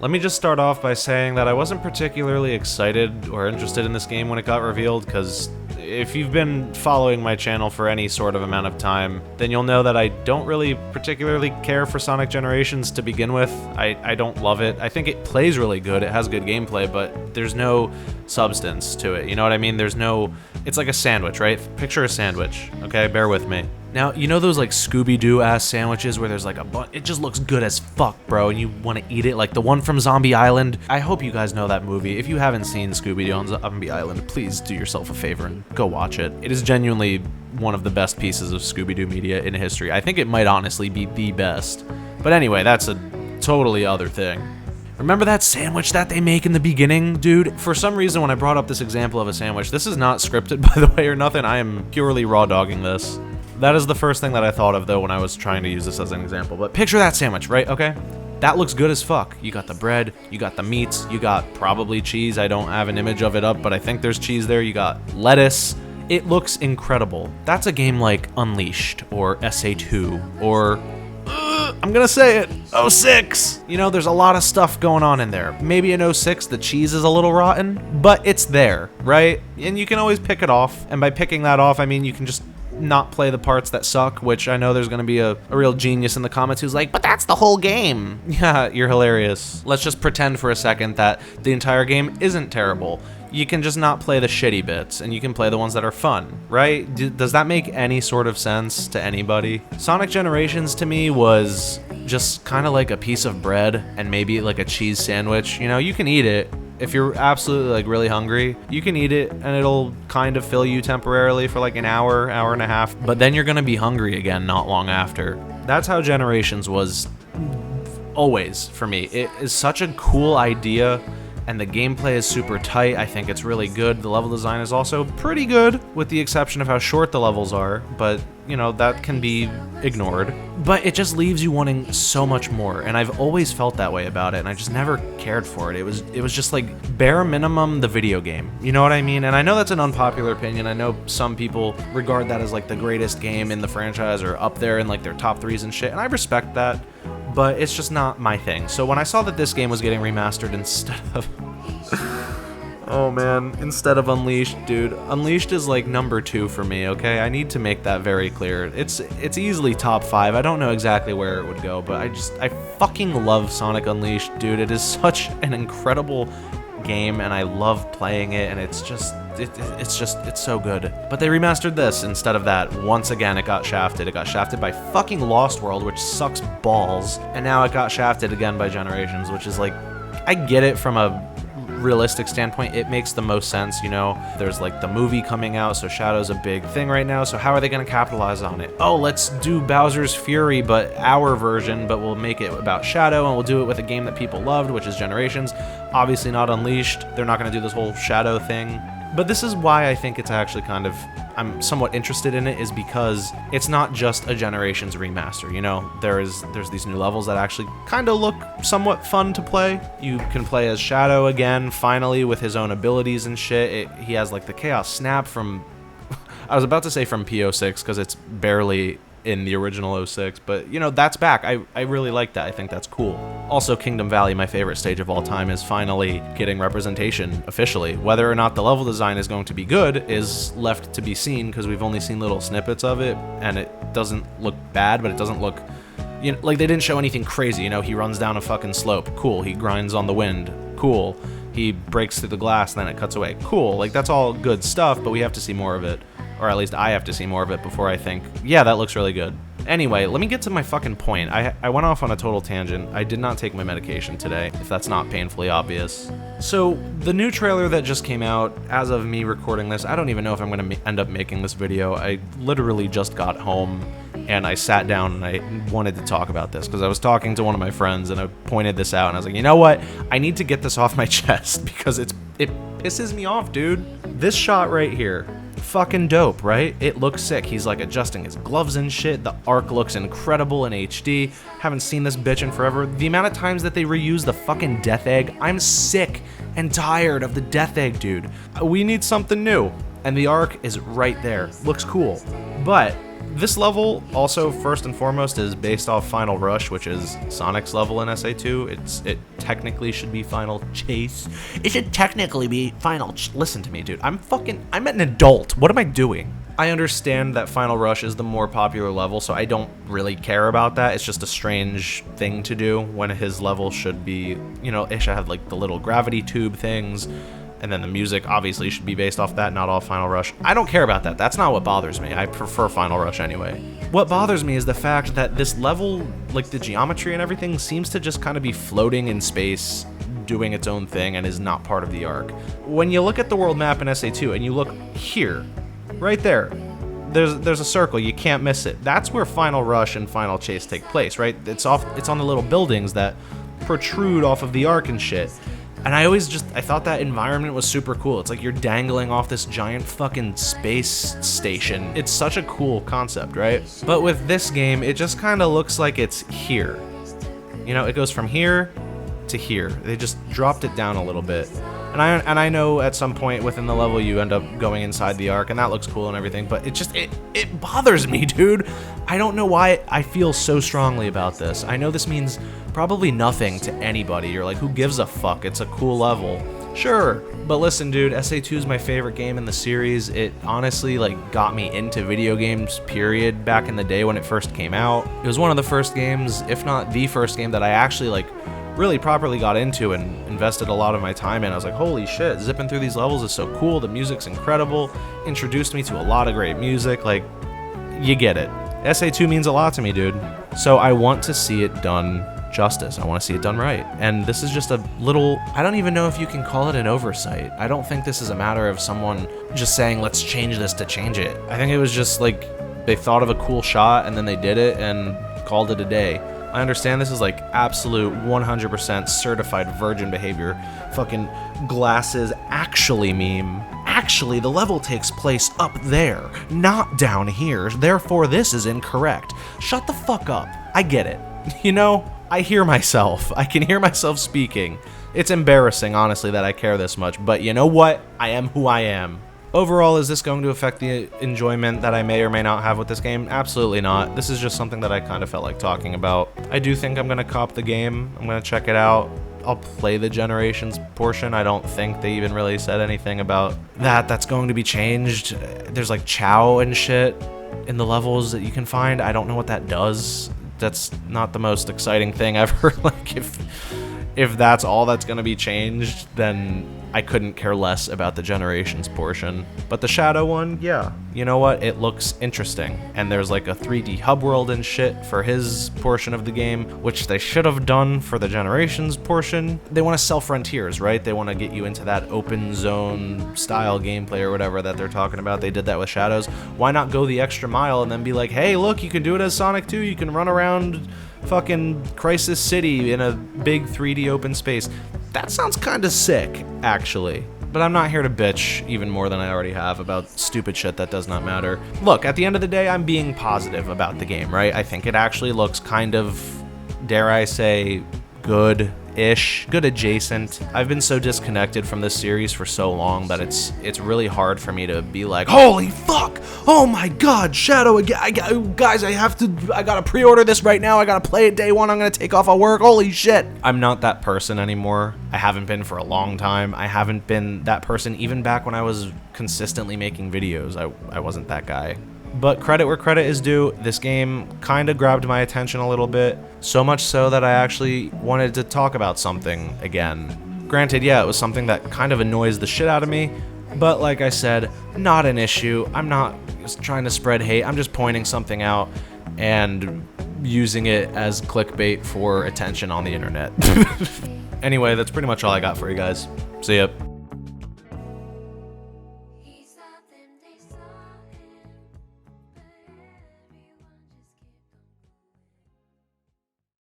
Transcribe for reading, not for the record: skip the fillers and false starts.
Let me just start off by saying that I wasn't particularly excited or interested in this game when it got revealed, because if you've been following my channel for any sort of amount of time, then you'll know that I don't really particularly care for Sonic Generations to begin with. I don't love it. I think it plays really good, it has good gameplay, but there's no substance to it, you know what I mean? There's no... It's like a sandwich, right? Picture a sandwich, okay? Bear with me. Now, you know those like Scooby-Doo-ass sandwiches where there's like a bunch, it just looks good as fuck, bro, and you want to eat it, like the one from Zombie Island? I hope you guys know that movie. If you haven't seen Scooby-Doo on Zombie Island, please do yourself a favor and go watch it. It is genuinely one of the best pieces of Scooby-Doo media in history. I think it might honestly be the best. But anyway, that's a totally other thing. Remember that sandwich that they make in the beginning, dude? For some reason, when I brought up this example of a sandwich, this is not scripted, by the way, or nothing. I am purely raw dogging this. That is the first thing that I thought of, though, when I was trying to use this as an example. But picture that sandwich, right? Okay? That looks good as fuck. You got the bread, you got the meats, you got probably cheese. I don't have an image of it up, but I think there's cheese there. You got lettuce. It looks incredible. That's a game like Unleashed, or SA2, or... I'm gonna say it, 06! You know, there's a lot of stuff going on in there. Maybe in 06, the cheese is a little rotten, but it's there, right? And you can always pick it off, and by picking that off, I mean you can just not play the parts that suck, which I know there's gonna be a real genius in the comments who's like, but that's the whole game! Yeah, you're hilarious. Let's just pretend for a second that the entire game isn't terrible. You can just not play the shitty bits, and you can play the ones that are fun, right? Does that make any sort of sense to anybody? Sonic Generations to me was just kind of like a piece of bread and maybe like a cheese sandwich. You know, you can eat it. If you're absolutely like really hungry, you can eat it and it'll kind of fill you temporarily for like an hour, hour and a half, but then you're gonna be hungry again not long after. That's how Generations was always for me. It is such a cool idea. And the gameplay is super tight. I think it's really good. The level design is also pretty good, with the exception of how short the levels are, but, you know, that can be ignored. But it just leaves you wanting so much more, and I've always felt that way about it, and I just never cared for it. It was just like bare minimum the video game. You know what I mean? And I know that's an unpopular opinion. I know some people regard that as like the greatest game in the franchise, or up there in like their top 3s and shit, and I respect that. But it's just not my thing. So when I saw that this game was getting remastered instead of... oh man, instead of Unleashed, dude. Unleashed is like number 2 for me, okay? I need to make that very clear. It's easily top 5. I don't know exactly where it would go, but I fucking love Sonic Unleashed, dude. It is such an incredible game, and I love playing it, and it's so good. But they remastered this instead of that. Once again, it got shafted. It got shafted by fucking Lost World, which sucks balls, and now it got shafted again by Generations, which is like, I get it from a realistic standpoint, it makes the most sense, you know? There's like the movie coming out, so Shadow's a big thing right now, so how are they gonna capitalize on it? Oh, let's do Bowser's Fury, but our version, but we'll make it about Shadow, and we'll do it with a game that people loved, which is Generations. Obviously not Unleashed. They're not gonna do this whole Shadow thing. But this is why I think it's actually kind of, I'm somewhat interested in it, is because it's not just a Generations remaster, you know? There's these new levels that actually kind of look somewhat fun to play. You can play as Shadow again, finally, with his own abilities and shit. He has like the Chaos Snap from, I was about to say from P06, because it's barely in the original 06, but you know, that's back. I really like that. I think that's cool. Also, Kingdom Valley, my favorite stage of all time, is finally getting representation officially. Whether or not the level design is going to be good is left to be seen, because we've only seen little snippets of it, and it doesn't look bad, but it doesn't look, you know, like they didn't show anything crazy. You know, he runs down a fucking slope, cool. He grinds on the wind, cool. He breaks through the glass and then it cuts away, cool. Like, that's all good stuff, but we have to see more of it. Or at least I have to see more of it before I think, yeah, that looks really good. Anyway, let me get to my fucking point. I went off on a total tangent. I did not take my medication today, if that's not painfully obvious. So, the new trailer that just came out, as of me recording this, I don't even know if I'm going to end up making this video. I literally just got home, and I sat down and I wanted to talk about this, because I was talking to one of my friends, and I pointed this out, and I was like, you know what? I need to get this off my chest, because it pisses me off, dude. This shot right here. Fucking dope, right? It looks sick. He's like adjusting his gloves and shit. The arc looks incredible in HD. Haven't seen this bitch in forever. The amount of times that they reuse the fucking Death Egg, I'm sick and tired of the Death Egg, dude. We need something new. And the arc is right there. Looks cool. But This level, also, first and foremost, is based off Final Rush, which is Sonic's level in SA2. It technically should be Final Chase. It should technically be Listen to me, dude. I'm an adult. What am I doing? I understand that Final Rush is the more popular level, so I don't really care about that. It's just a strange thing to do when his level should be, you know, it should have like the little gravity tube things. And then the music obviously should be based off that, not all Final Rush. I don't care about that. That's not what bothers me. I prefer Final Rush anyway. What bothers me is the fact that this level, like the geometry and everything, seems to just kind of be floating in space, doing its own thing, and is not part of the arc. When you look at the world map in SA2 and you look here, right there, there's a circle. You can't miss it. That's where Final Rush and Final Chase take place, right? It's on the little buildings that protrude off of the arc and shit. And I thought that environment was super cool. It's like you're dangling off this giant fucking space station. It's such a cool concept, right? But with this game, it just kind of looks like it's here. You know, it goes from here to here. They just dropped it down a little bit. And I know at some point within the level you end up going inside the arc, and that looks cool and everything, but it bothers me, dude. I don't know why I feel so strongly about this. I know this means probably nothing to anybody. You're like, who gives a fuck? It's a cool level. Sure, but listen, dude, SA2 is my favorite game in the series. It honestly, like, got me into video games, period, back in the day when it first came out. It was one of the first games, if not the first game, that I actually, like, really properly got into and invested a lot of my time in. I was like, holy shit, zipping through these levels is so cool. The music's incredible. Introduced me to a lot of great music. Like, you get it. SA2 means a lot to me, dude. So I want to see it done justice. I want to see it done right. And this is just a little, I don't even know if you can call it an oversight. I don't think this is a matter of someone just saying, let's change this to change it. I think it was just like, they thought of a cool shot and then they did it and called it a day. I understand this is like absolute 100% certified virgin behavior. Fucking glasses actually meme. Actually, the level takes place up there, not down here. Therefore, this is incorrect. Shut the fuck up. I get it. You know, I hear myself. I can hear myself speaking. It's embarrassing, honestly, that I care this much. But you know what? I am who I am. Overall, is this going to affect the enjoyment that I may or may not have with this game? Absolutely not. This is just something that I kind of felt like talking about. I do think I'm going to cop the game. I'm going to check it out. I'll play the Generations portion. I don't think they even really said anything about that's going to be changed. There's like Chow and shit in the levels that you can find. I don't know what that does. That's not the most exciting thing ever. Like, if that's all that's going to be changed, then I couldn't care less about the Generations portion. But the Shadow one, yeah, you know what? It looks interesting. And there's like a 3D hub world and shit for his portion of the game, which they should have done for the Generations portion. They want to sell Frontiers, right? They want to get you into that open zone style gameplay or whatever that they're talking about. They did that with Shadows. Why not go the extra mile and then be like, hey, look, you can do it as Sonic 2. You can run around fucking Crisis City in a big 3D open space. That sounds kind of sick, actually. But I'm not here to bitch even more than I already have about stupid shit that does not matter. Look, at the end of the day, I'm being positive about the game, right? I think it actually looks kind of, dare I say, good-ish, good adjacent. I've been so disconnected from this series for so long that it's really hard for me to be like, holy fuck, oh my god, Shadow again, guys, I gotta pre-order this right now, I gotta play it day one, I'm gonna take off of work, holy shit. I'm not that person anymore. I haven't been for a long time. I haven't been that person even back when I was consistently making videos. I wasn't that guy. But credit where credit is due, this game kind of grabbed my attention a little bit, so much so that I actually wanted to talk about something again. Granted, yeah, it was something that kind of annoys the shit out of me, but like I said, not an issue. I'm not just trying to spread hate, I'm just pointing something out and using it as clickbait for attention on the internet. Anyway, that's pretty much all I got for you guys. See ya.